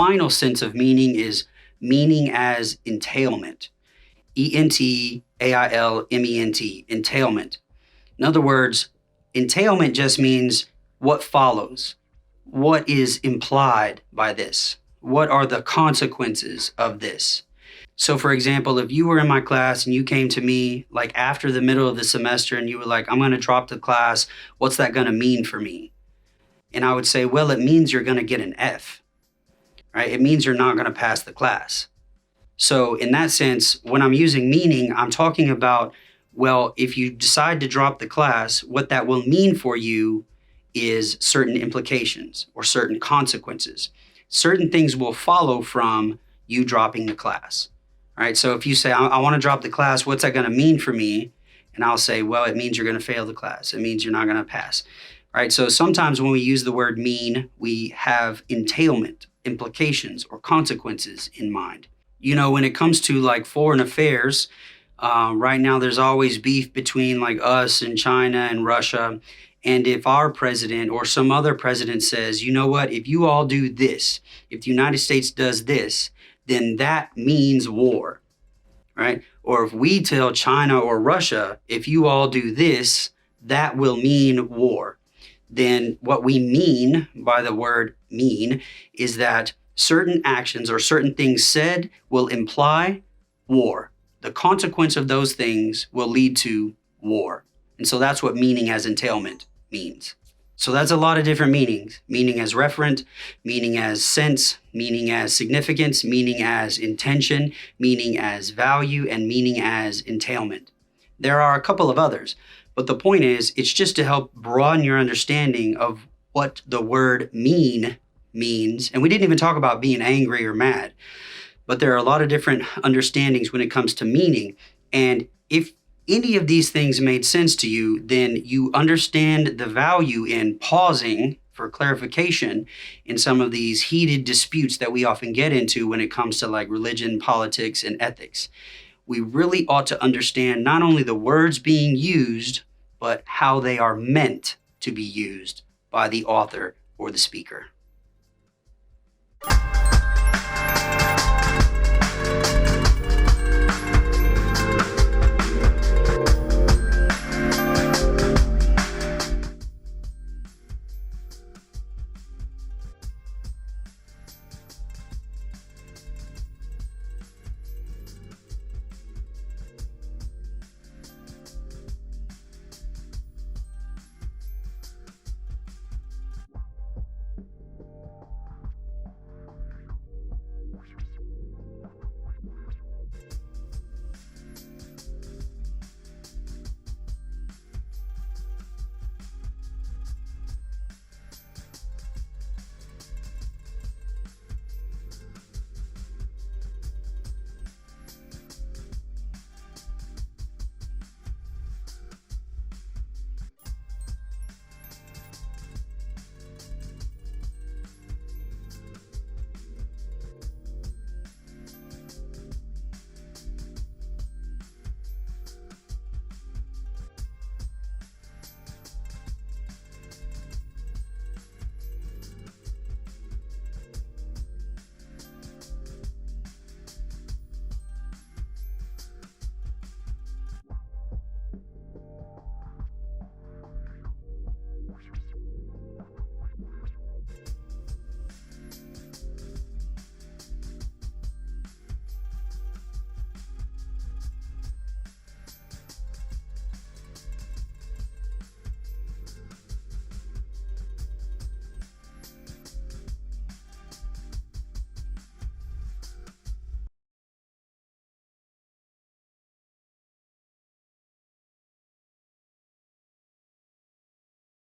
final sense of meaning is meaning as entailment. Entailment, entailment. In other words, entailment just means what follows. What is implied by this? What are the consequences of this? So for example, if you were in my class and you came to me like after the middle of the semester and you were like, I'm going to drop the class, what's that going to mean for me? And I would say, well, it means you're going to get an F, right? It means you're not going to pass the class. So in that sense, when I'm using meaning, I'm talking about, well, if you decide to drop the class, what that will mean for you is certain implications or certain consequences. Certain things will follow from you dropping the class. All right. So if you say, I want to drop the class, what's that going to mean for me? And I'll say, well, it means you're going to fail the class. It means you're not going to pass. All right. So sometimes when we use the word mean, we have entailment, implications, or consequences in mind. You know, when it comes to like foreign affairs, right now there's always beef between like us and China and Russia. And if our president or some other president says, you know what, if you all do this, if the United States does this, then that means war, right? Or if we tell China or Russia, if you all do this, that will mean war. Then what we mean by the word mean is that certain actions or certain things said will imply war. The consequence of those things will lead to war. And so that's what meaning as entailment means. So that's a lot of different meanings. Meaning as referent, meaning as sense, meaning as significance, meaning as intention, meaning as value, and meaning as entailment. There are a couple of others, but the point is, it's just to help broaden your understanding of what the word mean means. And we didn't even talk about being angry or mad, but there are a lot of different understandings when it comes to meaning. And if any of these things made sense to you, then you understand the value in pausing for clarification in some of these heated disputes that we often get into when it comes to like religion, politics, and ethics. We really ought to understand not only the words being used, but how they are meant to be used by the author or the speaker.